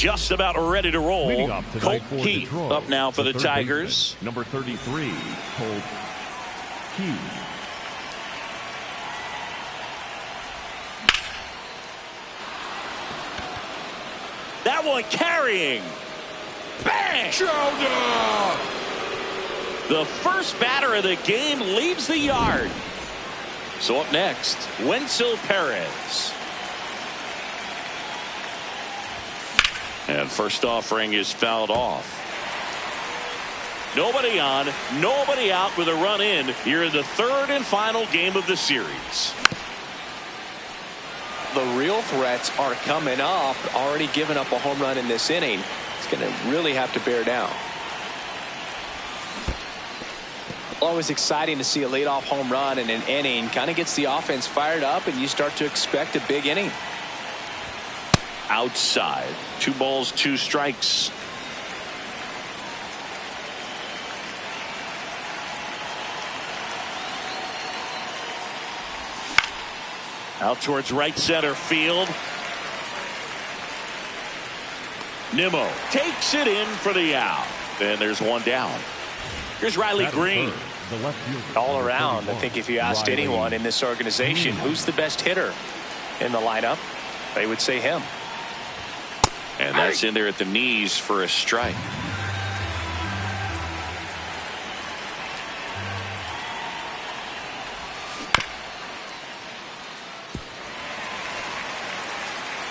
just about ready to roll. Colt Keith up now for the Tigers. Number 33, Colt Keith. That one carrying. Bang! Shoulder! The first batter of the game leaves the yard. So up next, Wenzel Perez. And first offering is fouled off. Nobody on, nobody out with a run in here in the third and final game of the series. The real threats are coming up. Already given up a home run in this inning. It's going to really have to bear down. Always exciting to see a leadoff home run in an inning. Kind of gets the offense fired up, and you start to expect a big inning. Outside. 2 balls, 2 strikes. Out towards right center field. Nimmo takes it in for the out. And there's one down. Here's Riley Green. All around, I think if you asked anyone in this organization who's the best hitter in the lineup, they would say him. And that's in there at the knees for a strike.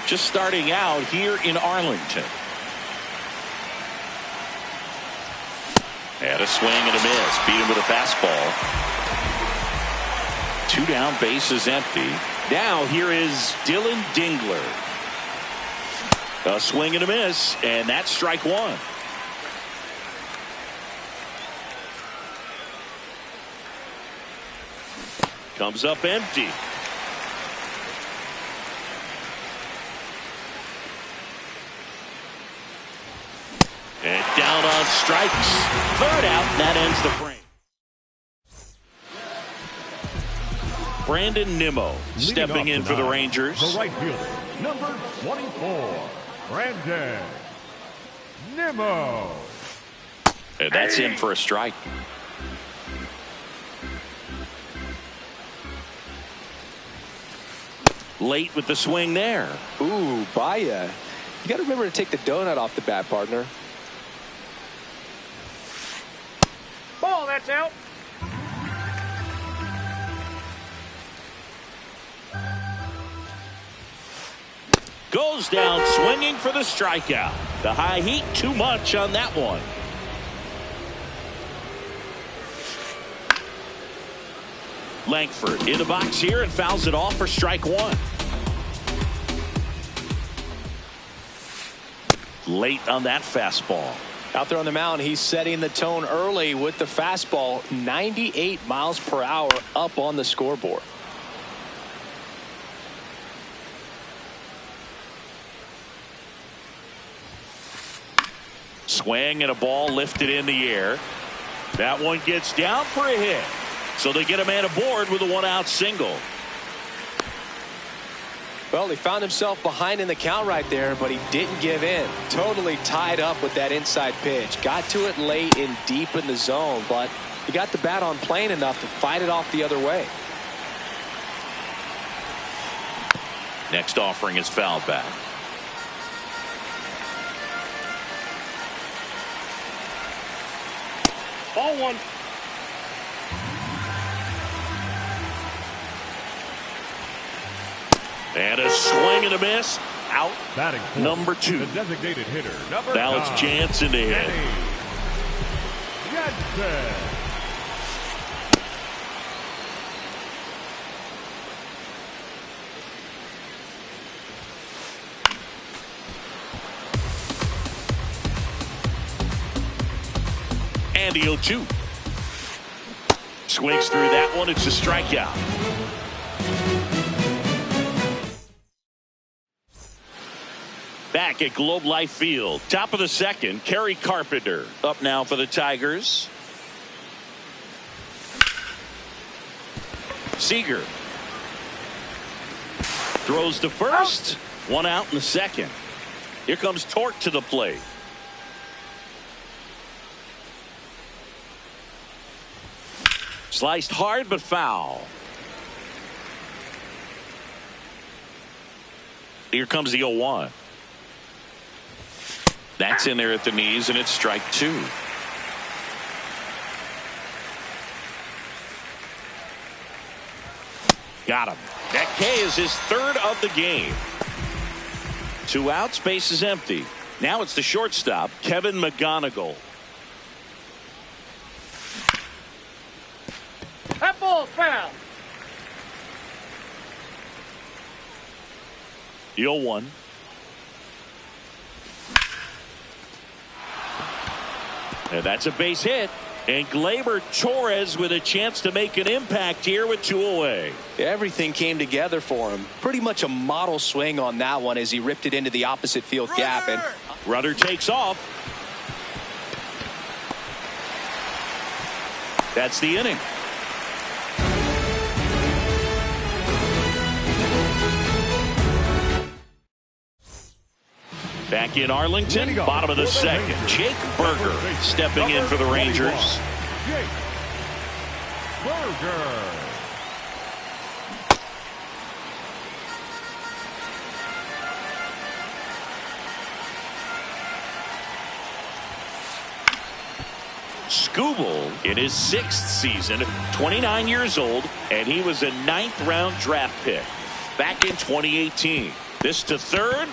Just starting out here in Arlington. And a swing and a miss. Beat him with a fastball. 2 down, bases empty. Now here is Dylan Dingler. A swing and a miss, and that's strike 1. Comes up empty. And down on strikes. 3rd out, and that ends the frame. Brandon Nimmo stepping in for the Rangers. The right fielder, number 24, Brandon Nimmo. And that's in for a strike. Late with the swing there. Ooh, Baya. You got to remember to take the donut off the bat, partner. Ball, that's out. Goes down swinging for the strikeout. The high heat too much on that one. Langford in the box here and fouls it off for strike 1. Late on that fastball. Out there on the mound, he's setting the tone early with the fastball. 98 miles per hour up on the scoreboard. Swing and a ball lifted in the air. That one gets down for a hit. So they get a man aboard with a 1-out single. Well, he found himself behind in the count right there, but he didn't give in. Totally tied up with that inside pitch. Got to it late and deep in the zone, but he got the bat on plane enough to fight it off the other way. Next offering is fouled back. Ball 1. And a swing and a miss. Out. Batting number 2. The designated hitter, number now it's Jansen to hit. Jansen. And the 0-2. Swings through that one. It's a strikeout. Back at Globe Life Field. Top of the second. Kerry Carpenter up now for the Tigers. Seager throws to first. 1 out in the second. Here comes Torque to the plate. Sliced hard but foul. Here comes the 0-1. That's in there at the knees, and it's strike 2. Got him. That K is his third of the game. 2 outs, base is empty. Now it's the shortstop, Kevin McGonigal. That ball's foul. The 0-1. And that's a base hit. And Gleyber Torres with a chance to make an impact here with 2 away. Everything came together for him. Pretty much a model swing on that one as he ripped it into the opposite field gap. And Runner takes off. That's the inning. Back in Arlington, bottom of the second. Jake Berger stepping in for the Rangers. Jake Berger. Skubal in his 6th season, 29 years old, and he was a 9th round draft pick back in 2018. This to third.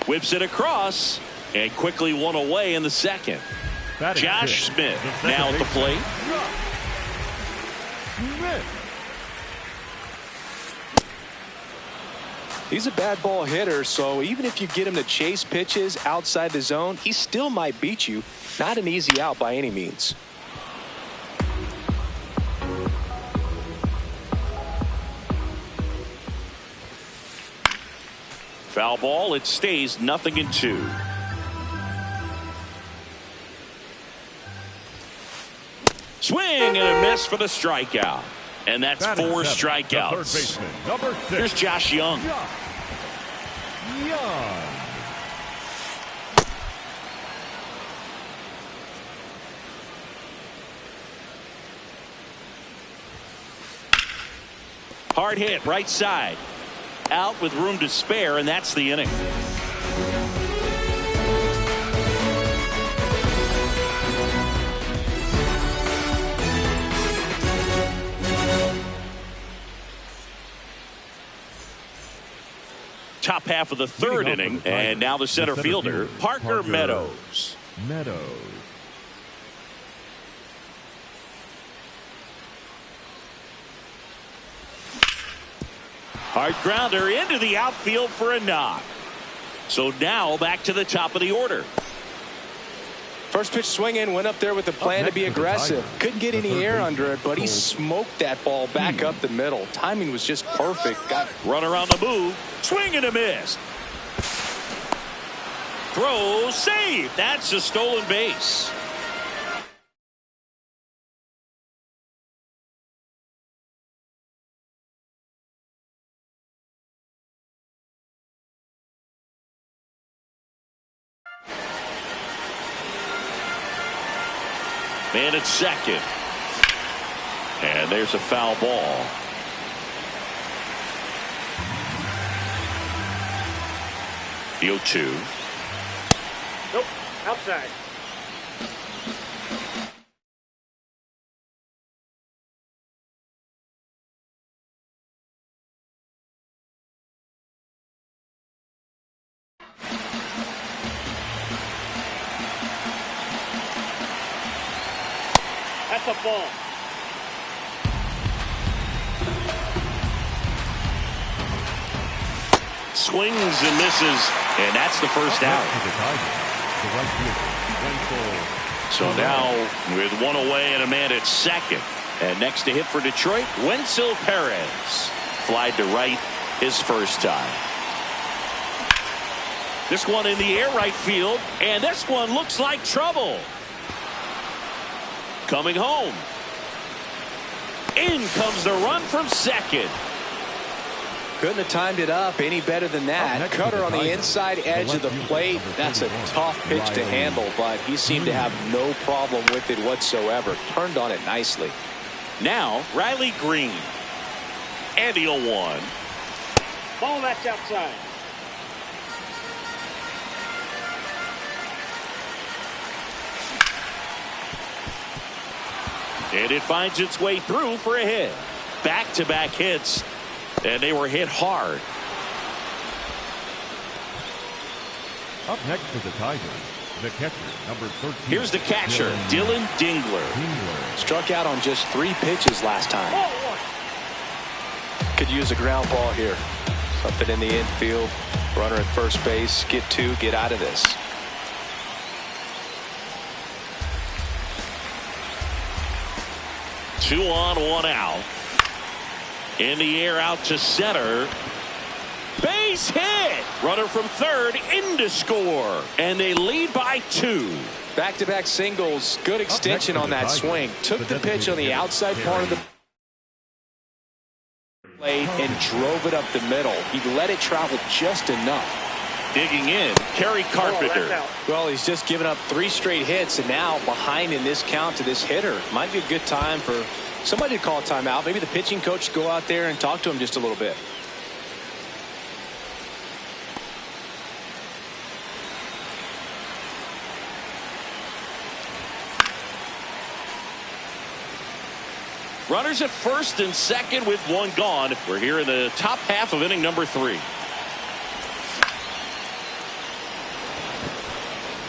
Whips it across and quickly 1 away in the second. Josh Smith now at the plate. he's a bad ball hitter, so even if you get him to chase pitches outside the zone, he still might beat you. Not an easy out by any means. Foul ball. It stays 0-2. Swing and a miss for the strikeout. And that's 4 strikeouts. Number 6. Here's Josh Young. Hard hit right side. Out with room to spare, and that's the inning. Top half of the third inning, and now the center fielder, Parker Meadows. Hard grounder into the outfield for a knock. So now back to the top of the order. First pitch swinging, went up there with the plan to be aggressive. Couldn't get any air under it, but he smoked that ball back up the middle. Timing was just perfect. Runner on the move. Swing and a miss. Throw, save. That's a stolen base. Man at second. And there's a foul ball. The 0-2. Nope. Outside. That's a ball. Swings and misses, and that's the first out. So now with 1 away and a man at second. And next to hit for Detroit, Wenzel Perez. Flied to right his first time. This one in the air right field, and this one looks like trouble. Coming home. In comes the run from second. Couldn't have timed it up any better than that. Cutter on the inside edge of the plate. That's a tough pitch to handle, but he seemed to have no problem with it whatsoever. Turned on it nicely. Now Riley Green. And the 0-1. Ball that's outside. And it finds its way through for a hit. Back-to-back hits, and they were hit hard. Up next to the Tigers, the catcher, number 13. Here's the catcher, Dylan Dingler. Struck out on just 3 pitches last time. Could use a ground ball here. Something in the infield. Runner at first base. Get 2, get out of this. Two on, 1 out. In the air out to center. Base hit. Runner from third in to score. And they lead by 2. Back-to-back singles. Good extension on that swing. Took the pitch on the outside part of the plate and drove it up the middle. He let it travel just enough. Digging in, Kerry Carpenter. Well, he's just given up 3 straight hits, and now behind in this count to this hitter. Might be a good time for somebody to call a timeout. Maybe the pitching coach go out there and talk to him just a little bit. Runners at first and second with 1 gone. We're here in the top half of inning number 3.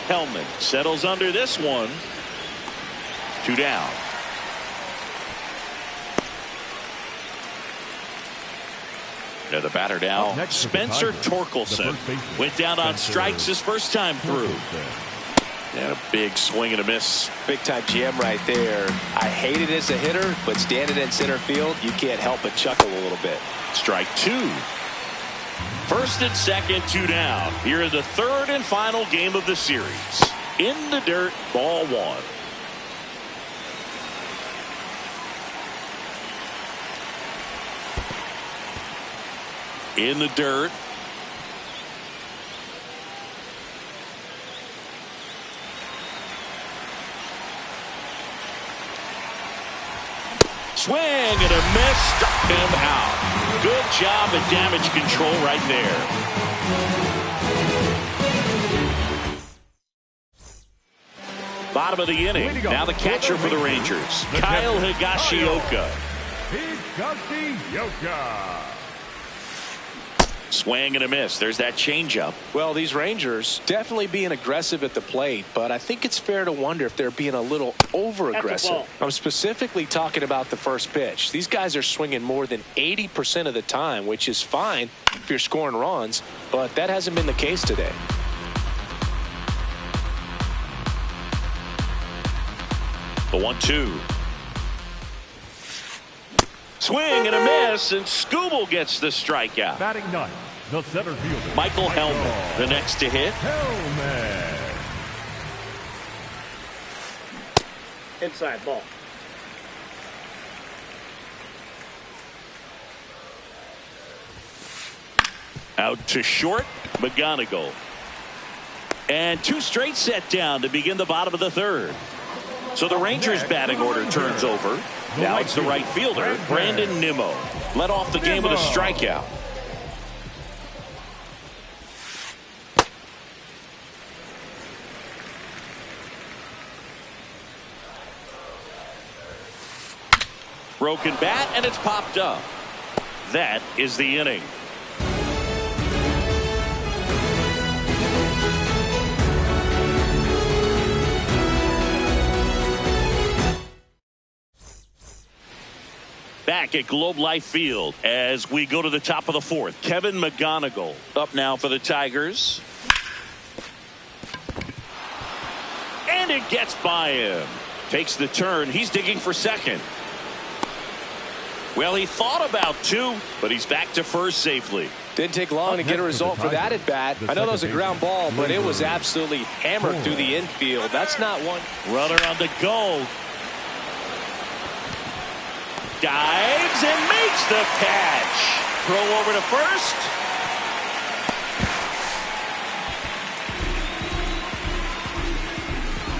Hellman settles under this one. 2 down. Now the batter now, Spencer Torkelson. Went down on strikes his first time through. And a big swing and a miss. Big time GM right there. I hate it as a hitter, but standing in center field, you can't help but chuckle a little bit. Strike 2. First and second, 2 down. Here in the third and final game of the series. In the dirt, ball 1. In the dirt. Swing and a miss, struck him out. Good job at damage control right there. Bottom of the inning. Now the catcher for the Rangers, Kyle Higashioka. Swing and a miss. There's that changeup. Well, these Rangers definitely being aggressive at the plate, but I think it's fair to wonder if they're being a little over-aggressive. I'm specifically talking about the first pitch. These guys are swinging more than 80% of the time, which is fine if you're scoring runs, but that hasn't been the case today. The 1-2. Swing and a miss, and Skubal gets the strikeout. Batting 9, the center fielder, Michael Hellman, the next to hit. Hellman. Inside ball. Out to short, McGonigal. And 2 straight set down to begin the bottom of the third. So the Rangers batting order turns over. Now it's the right fielder, Brandon Nimmo. Led off the game with a strikeout. Broken bat, and it's popped up. That is the inning. Back at Globe Life Field as we go to the top of the 4th. Kevin McGonigal up now for the Tigers. And it gets by him. Takes the turn. He's digging for second. Well, he thought about 2, but he's back to first safely. Didn't take long to get a result for that at bat. I know that was a ground ball, but it was absolutely hammered through the infield. That's not one. Runner on the go. Dives and makes the catch. Throw over to first.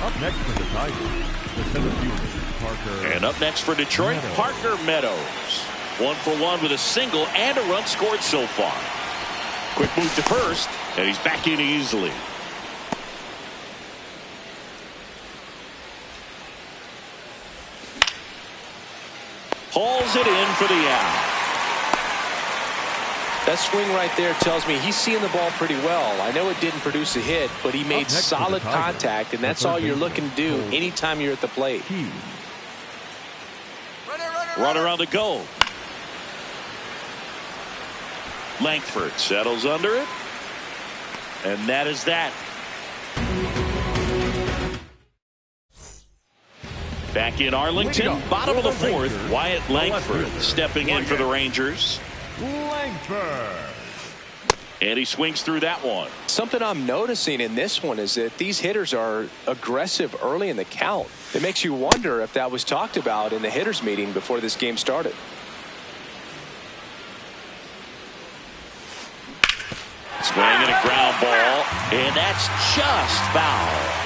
Up next for the Tigers, the center fielder, Parker. And up next for Detroit, Meadows. Parker Meadows. 1 for 1 with a single and a run scored so far. Quick move to first, and he's back in easily. Hauls it in for the out. That swing right there tells me he's seeing the ball pretty well. I know it didn't produce a hit, but he made solid contact, and that's all you're looking to do anytime you're at the plate. Runner on the goal. Langford settles under it. And that is that. Back in Arlington, bottom of the fourth, Wyatt Langford stepping in for the Rangers. Langford. And he swings through that one. Something I'm noticing in this one is that these hitters are aggressive early in the count. It makes you wonder if that was talked about in the hitters meeting before this game started. Swinging a ground ball, and that's just foul.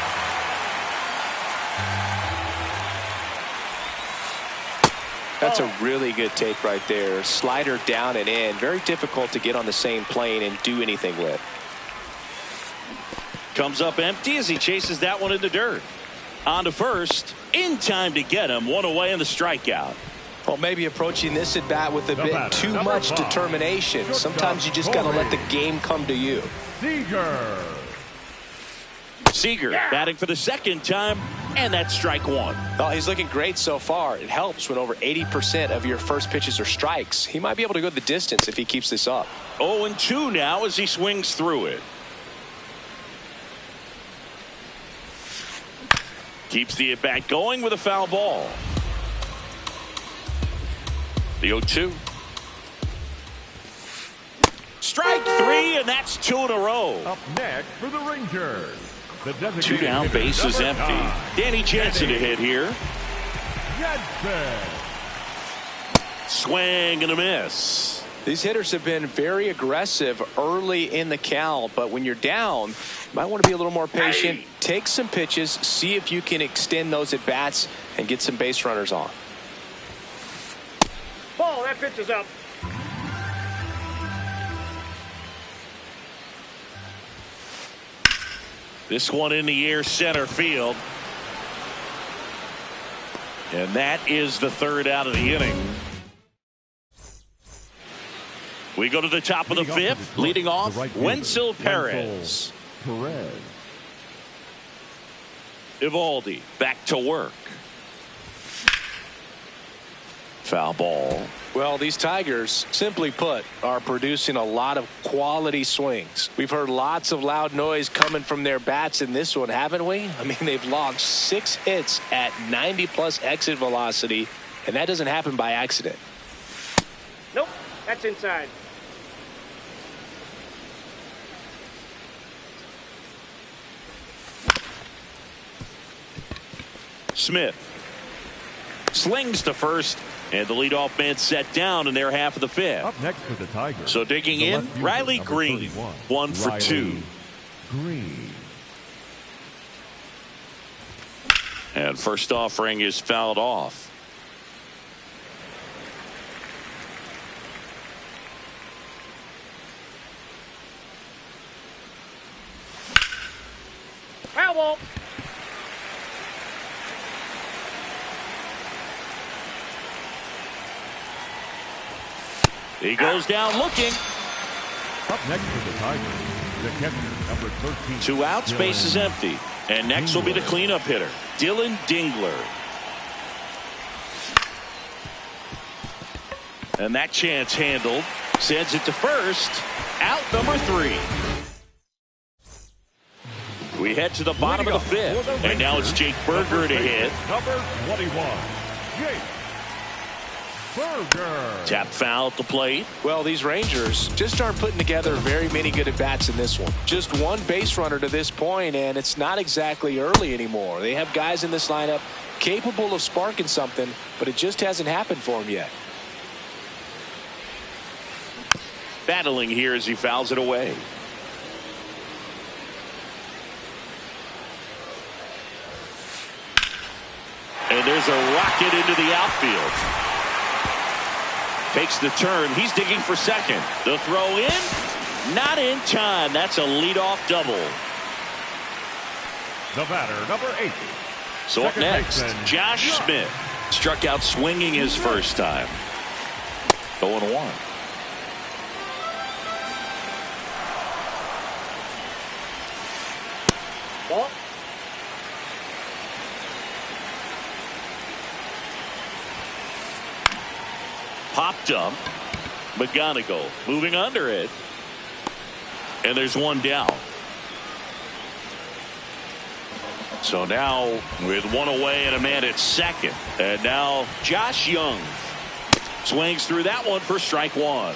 That's a really good take right there. Slider down and in. Very difficult to get on the same plane and do anything with. Comes up empty as he chases that one in the dirt. On to first. In time to get him. One away in the strikeout. Well, maybe approaching this at bat with a bit too much determination. Sometimes you just got to let the game come to you. Seager batting for the second time, and that's strike one. Oh, he's looking great so far. It helps when over 80% of your first pitches are strikes. He might be able to go the distance if he keeps this up. 0-2 now as he swings through it. Keeps the at bat going with a foul ball. The 0-2. Strike three, and that's 2 in a row. Up next for the Rangers. The 2 down, base is empty. Danny Jansen to hit here. Jansen. Swing and a miss. These hitters have been very aggressive early in the count, but when you're down, you might want to be a little more patient. Take some pitches, see if you can extend those at bats and get some base runners on. Ball, that pitch is up. This one in the air, center field. And that is the third out of the inning. We go to the top of the fifth. Leading off, Wenzel Perez. Evaldi back to work. Foul ball. Well, these Tigers, simply put, are producing a lot of quality swings. We've heard lots of loud noise coming from their bats in this one, haven't we? I mean, they've logged 6 hits at 90+ exit velocity, and that doesn't happen by accident. Nope, that's inside. Smith slings to first, and the leadoff man set down in their half of the fifth. Up next for the Tigers. So digging in, Riley Green, 1 for 2. Green. And first offering is fouled off. Foul ball. He goes down looking. Up next for the Tigers, the catcher, number 13. 2 outs, base is empty. And next will be the cleanup hitter, Dylan Dingler. And that chance handled. Sends it to first. Out number 3. We head to the bottom of the fifth. And now it's Jake Berger to hit. Number 21, Jake Berger. Tap foul at the plate. Well, these Rangers just aren't putting together very many good at-bats in this one. Just one base runner to this point, and it's not exactly early anymore. They have guys in this lineup capable of sparking something, but it just hasn't happened for them yet. Battling here as he fouls it away. And there's a rocket into the outfield. Takes the turn. He's digging for second. The throw in. Not in time. That's a leadoff double. The batter, number 8. So up Second next, baseman, Josh Smith. Struck out swinging his first time. 0-1. Ball. Popped up. McGonigal moving under it. And there's one down. So now with one away and a man at second. And now Josh Young swings through that one for strike one.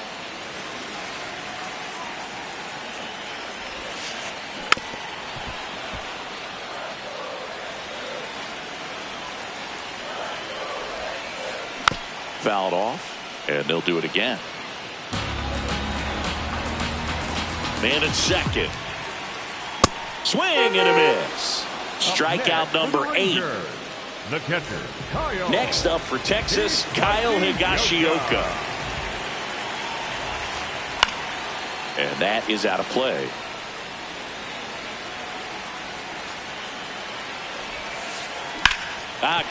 Fouled off, and they'll do it again. Man at second. Swing and a miss. Strikeout number 8. The catcher, Kyle. Next up for Texas, Kyle Higashioka. And that is out of play.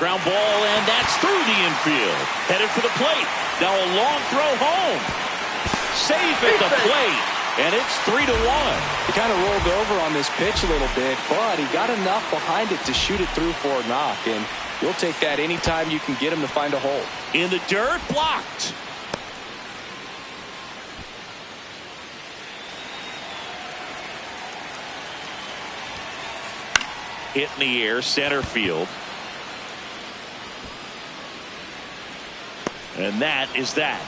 Ground ball, and that's through the infield. Headed for the plate. Now a long throw home. Safe at the plate. And it's 3-1. He kind of rolled over on this pitch a little bit, but he got enough behind it to shoot it through for a knock. And you'll take that anytime you can get him to find a hole. In the dirt, blocked. Hit in the air, center field. And that is that.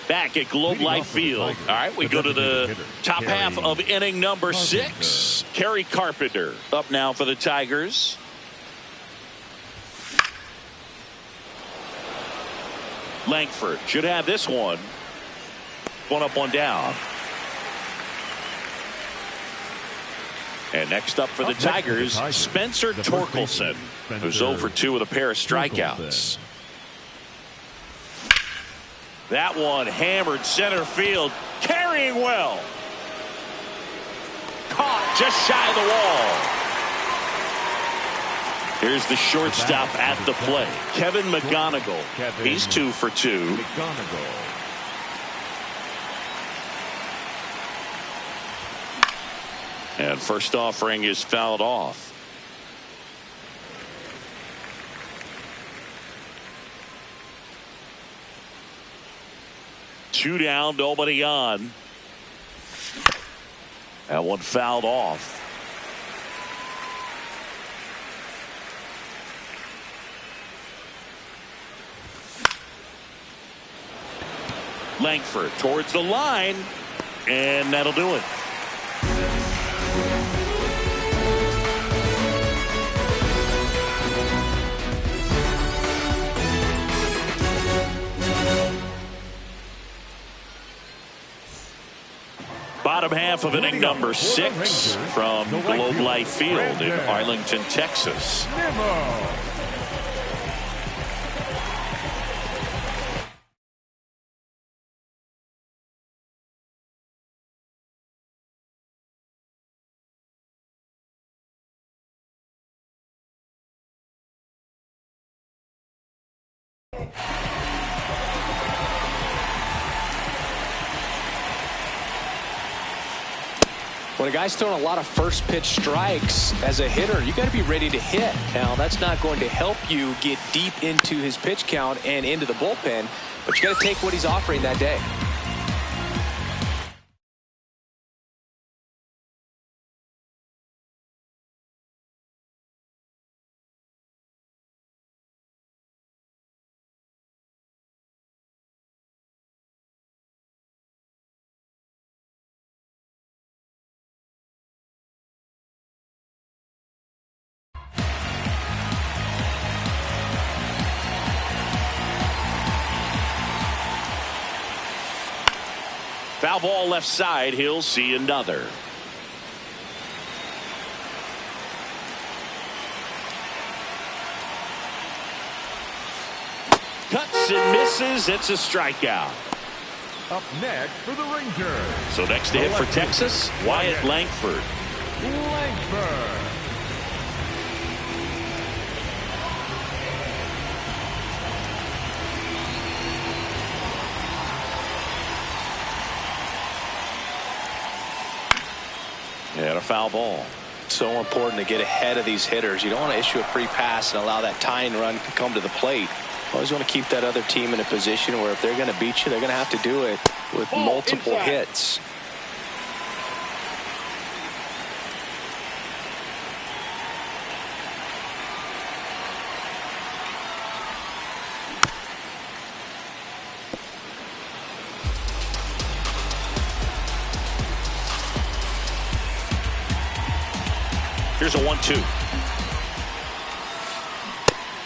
Back at Globe Life Field. All right, we go to the top half of inning number 6. Kerry Carpenter up now for the Tigers. Langford should have this one. One up, one down. And next up for the Tigers, Spencer Torkelson, who's 0 for 2 with a pair of strikeouts. That one hammered center field, carrying well. Caught just shy of the wall. Here's the shortstop at the plate, Kevin McGonigal. He's 2 for 2. And first offering is fouled off. Two down, nobody on. That one fouled off. Langford towards the line, and that'll do it. Bottom half of inning number 6 from Globe Life Field in Arlington, Texas. When a guy's throwing a lot of first pitch strikes as a hitter, you got to be ready to hit. Now, that's not going to help you get deep into his pitch count and into the bullpen, but you got to take what he's offering that day. Foul ball left side. He'll see another. Cuts and misses. It's a strikeout. Up next for the Rangers. So next to hit for Texas, Wyatt Langford. Langford. And a foul ball. So important to get ahead of these hitters. You don't want to issue a free pass and allow that tying run to come to the plate. Always want to keep that other team in a position where if they're going to beat you, they're going to have to do it with multiple hits. Here's a 1-2.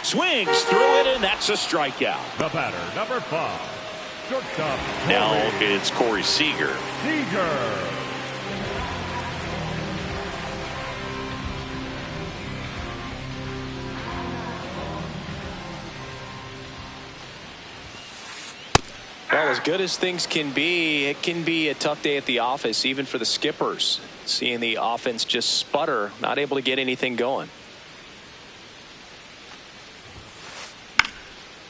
Swings through it, and that's a strikeout. The batter, number 5. Shortstop. Now it's Corey Seager. Seager. Well, as good as things can be, it can be a tough day at the office, even for the skippers. Seeing the offense just sputter, not able to get anything going.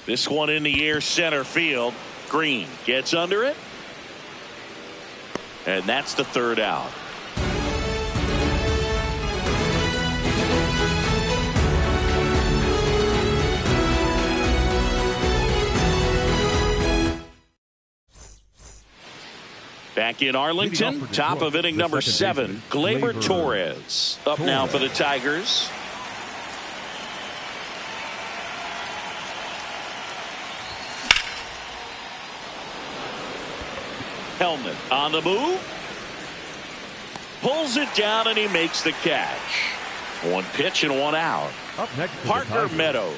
This one in the air, center field. Green gets under it. And that's the third out. Back in Arlington, top of inning number 7, Gleyber Torres. Up now for the Tigers. Hellman on the move. Pulls it down and he makes the catch. One pitch and one out. Up next, Parker Meadows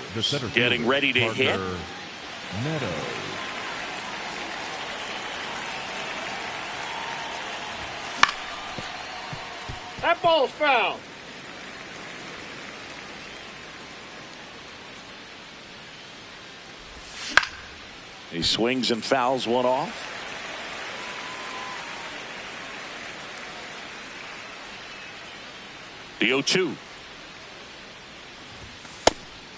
getting ready to hit. Meadows. That ball's foul. He swings and fouls one off. The 0-2.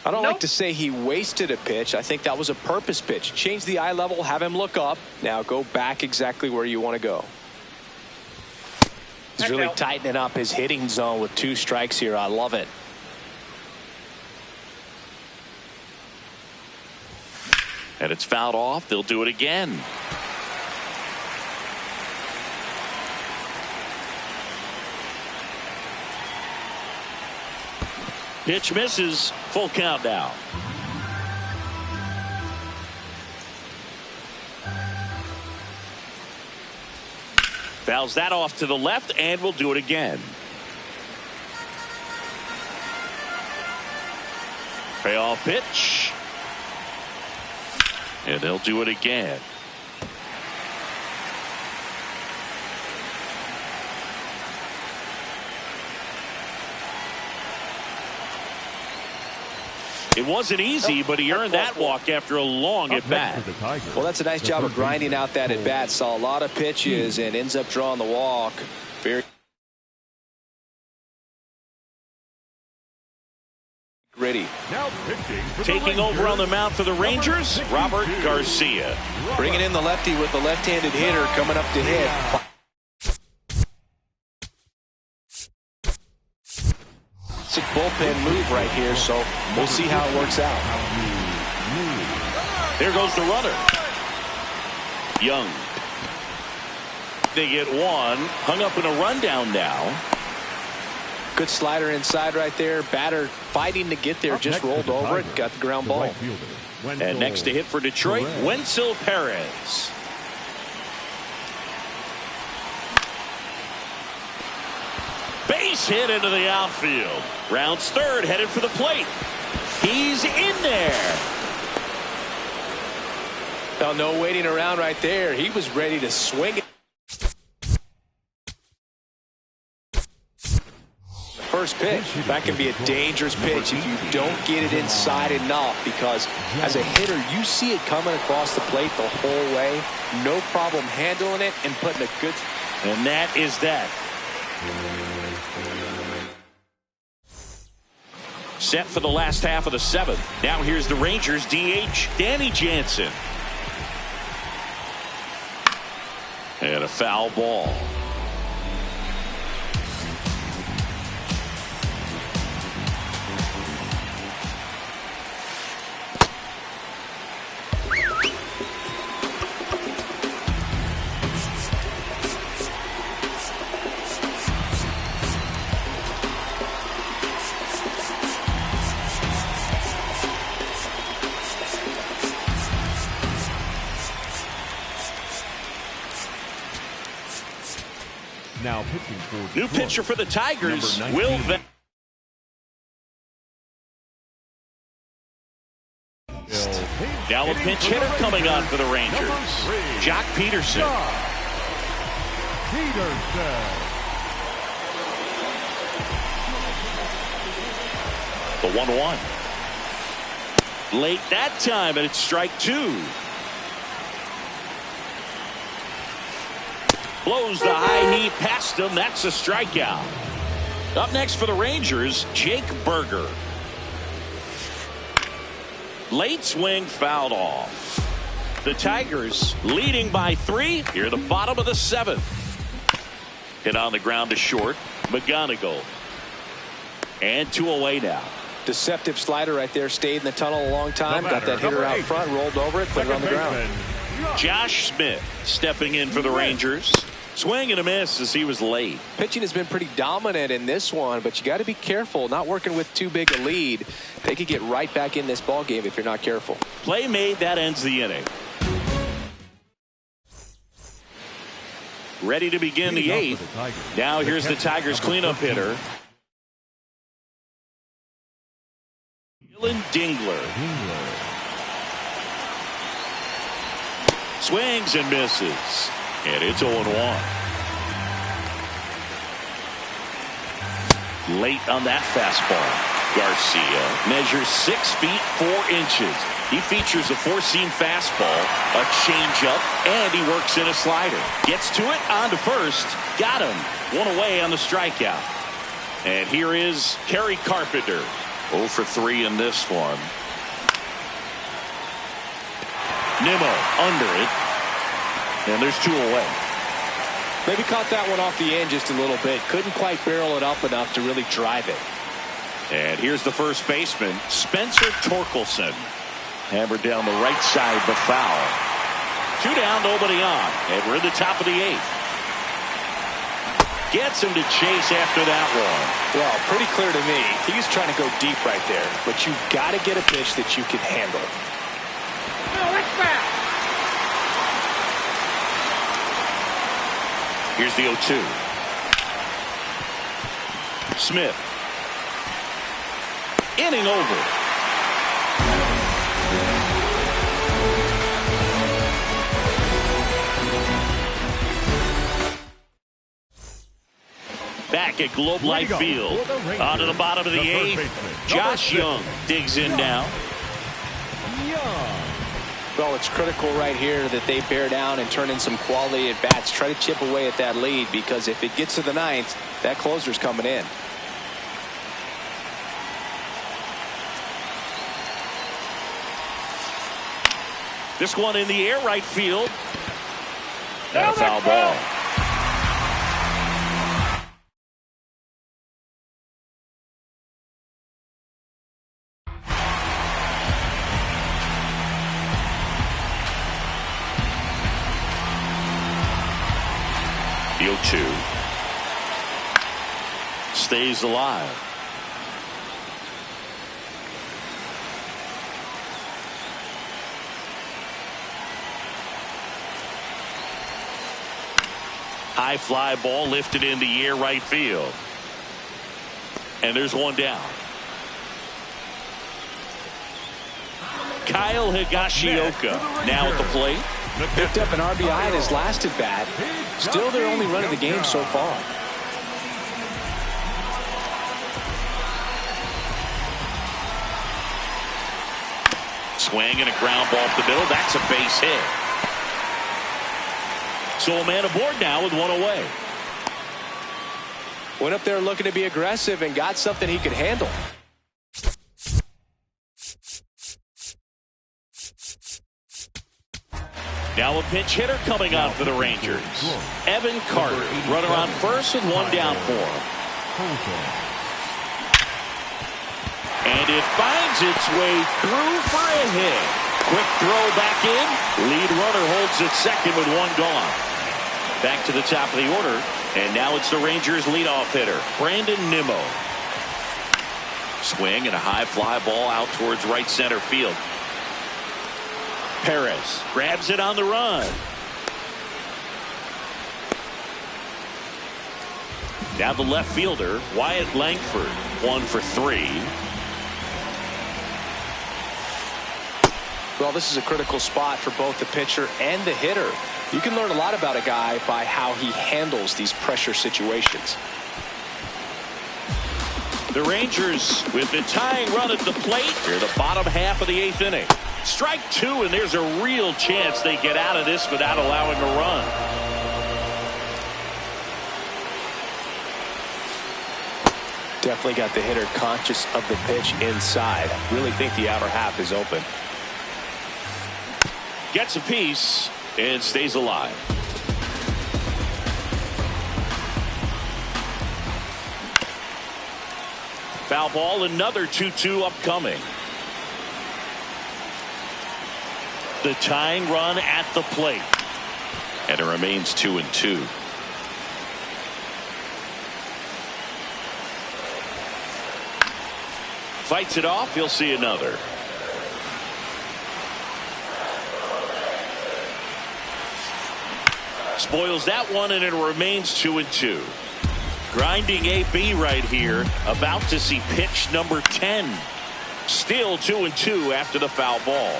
I don't like to say he wasted a pitch. I think that was a purpose pitch. Change the eye level, have him look up. Now go back exactly where you want to go. He's really tightening up his hitting zone with 2 strikes here. I love it. And it's fouled off. They'll do it again. Pitch misses. Full count now. Fouls that off to the left, and we'll do it again. Payoff pitch. And they'll do it again. It wasn't easy, but he earned that walk after a long at bat. Well, that's a nice job of grinding out that at bat. Saw a lot of pitches and ends up drawing the walk. Very gritty. Now taking over on the mound for the Rangers, Robert Garcia. Bringing in the lefty with the left-handed hitter coming up to hit. Bullpen move right here, so we'll see how it works out. There goes the runner. Young. They get one. Hung up in a rundown now. Good slider inside right there. Batter fighting to get there. Just rolled over it. Got the ground ball. And next to hit for Detroit, Wenzel Perez. Base hit into the outfield. Rounds third, headed for the plate. He's in there. No waiting around right there. He was ready to swing it. pitch. That can be a dangerous pitch if you don't get it inside enough, because as a hitter, you see it coming across the plate the whole way. No problem handling it and putting a good... And that is that. Set for the last half of the seventh. Now here's the Rangers DH, Danny Jansen. And a foul ball. Now pitching for New Detroit. pitcher for the Tigers, Number 19. Will Van. Now a pinch hitter coming on for the Rangers, Jock Peterson. The 1-1. Late that time, and it's strike two. Blows the high knee past him. That's a strikeout. Up next for the Rangers, Jake Berger. Late swing fouled off. The Tigers leading by 3 here at the bottom of the 7th. Hit on the ground to short. McGonigal. And 2 away now. Deceptive slider right there. Stayed in the tunnel a long time. Got that hitter out front. Rolled over it. Put it on the ground. Josh Smith stepping in for the Rangers. Swing and a miss as he was late. Pitching has been pretty dominant in this one, but you got to be careful. Not working with too big a lead. They could get right back in this ball game if you're not careful. Play made. That ends the inning. Ready to begin the 8th. Now here's the Tigers cleanup hitter, Dylan Dingler. Swings and misses. And it's 0-1. Late on that fastball. Garcia measures 6 feet 4 inches. He features a 4-seam fastball, a changeup, and he works in a slider. Gets to it, on to first. Got him. 1 away on the strikeout. And here is Kerry Carpenter. 0 for 3 in this one. Nimmo under it. And there's 2 away. Maybe caught that one off the end just a little bit. Couldn't quite barrel it up enough to really drive it. And here's the first baseman, Spencer Torkelson. Hammered down the right side, but foul. 2 down, nobody on. And we're in the top of the 8th. Gets him to chase after that one. Well, pretty clear to me. He's trying to go deep right there. But you've got to get a pitch that you can handle. No, that's foul. Here's the 0-2. Smith. Inning over. Back at Globe Life Field. On to the bottom of the 8th. Josh Young digs in now. Well, it's critical right here that they bear down and turn in some quality at bats. Try to chip away at that lead, because if it gets to the 9th, that closer's coming in. This one in the air, right field. And a foul ball. The 0-2 stays alive. High fly ball lifted in the air, right field. And there's one down. Kyle Higashioka now at the plate. Picked up an RBI in his last at bat. Still their only run of the game so far. Swing and a ground ball up the middle. That's a base hit. So a man aboard now with one away. Went up there looking to be aggressive and got something he could handle. Now a pinch hitter coming on for the Rangers. Evan Carter, runner on first with one down for him. And it finds its way through for a hit. Quick throw back in. Lead runner holds at second with one gone. Back to the top of the order. And now it's the Rangers leadoff hitter, Brandon Nimmo. Swing and a high fly ball out towards right center field. Perez grabs it on the run. Now the left fielder, Wyatt Langford, 1 for 3. Well, this is a critical spot for both the pitcher and the hitter. You can learn a lot about a guy by how he handles these pressure situations. The Rangers with the tying run at the plate here, the bottom half of the 8th inning. Strike 2, and there's a real chance they get out of this without allowing a run. Definitely got the hitter conscious of the pitch inside. Really think the outer half is open. Gets a piece and stays alive. Foul ball, another 2-2 upcoming. The tying run at the plate. And it remains 2-2. Fights it off. He'll see another. Spoils that one, and it remains 2-2. Grinding AB right here. About to see pitch number 10. Still 2-2 after the foul ball.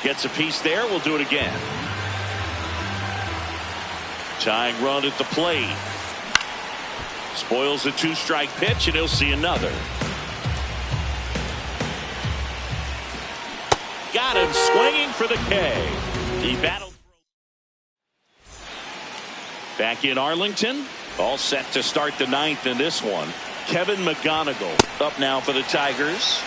Gets a piece there. We'll do it again. Tying run at the plate. Spoils a 2-strike pitch, and he'll see another. Got him swinging for the K. He battled. Back in Arlington. All set to start the 9th in this one. Kevin McGonigal up now for the Tigers.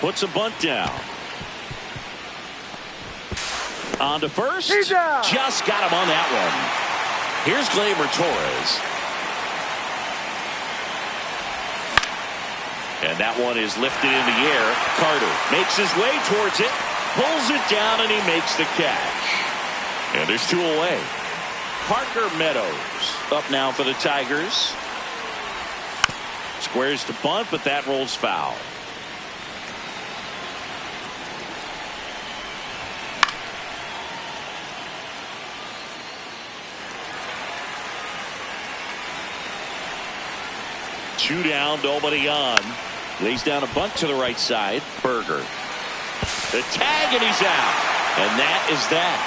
Puts a bunt down. On to first. Just got him on that one. Here's Gleyber Torres. And that one is lifted in the air. Carter makes his way towards it. Pulls it down, and he makes the catch. And there's 2 away. Parker Meadows up now for the Tigers. Squares to bunt, but that rolls foul. Two down, nobody on. Lays down a bunt to the right side. Berger. The tag, and he's out. And that is that.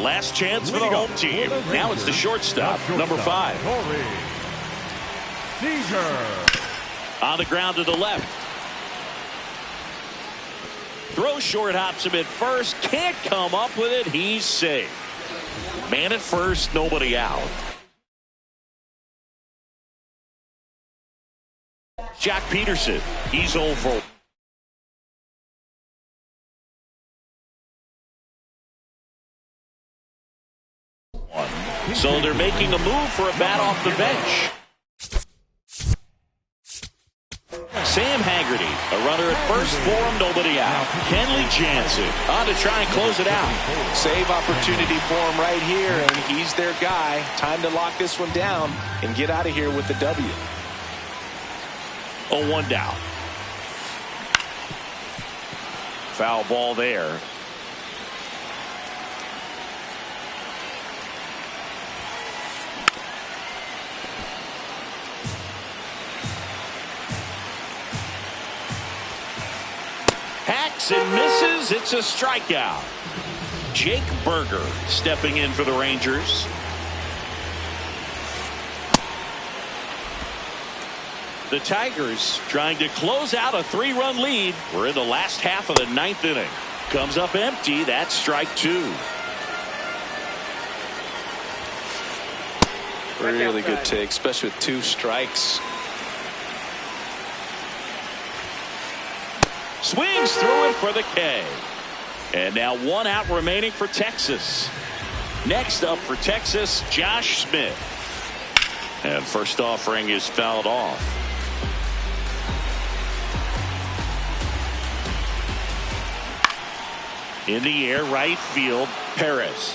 Last chance for the home team. Now it's the shortstop, number 5. On the ground to the left. Throw short, hops him at first. Can't come up with it. He's safe. Man at first, nobody out. Jack Peterson, he's 0 for 1. So they're making a move for a bat off the bench. Sam Haggerty, a runner at first for him, nobody out. Kenley Jansen on to try and close it out. Save opportunity for him right here, and he's their guy. Time to lock this one down and get out of here with the W. 0-1 down. Foul ball there. Hacks and misses. It's a strikeout. Jake Berger stepping in for the Rangers. The Tigers trying to close out a 3-run lead. We're in the last half of the 9th inning. Comes up empty. That's strike 2. Really good take, especially with 2 strikes. Swings through it for the K. And now 1 out remaining for Texas. Next up for Texas, Josh Smith. And first offering is fouled off. In the air, right field, Perez.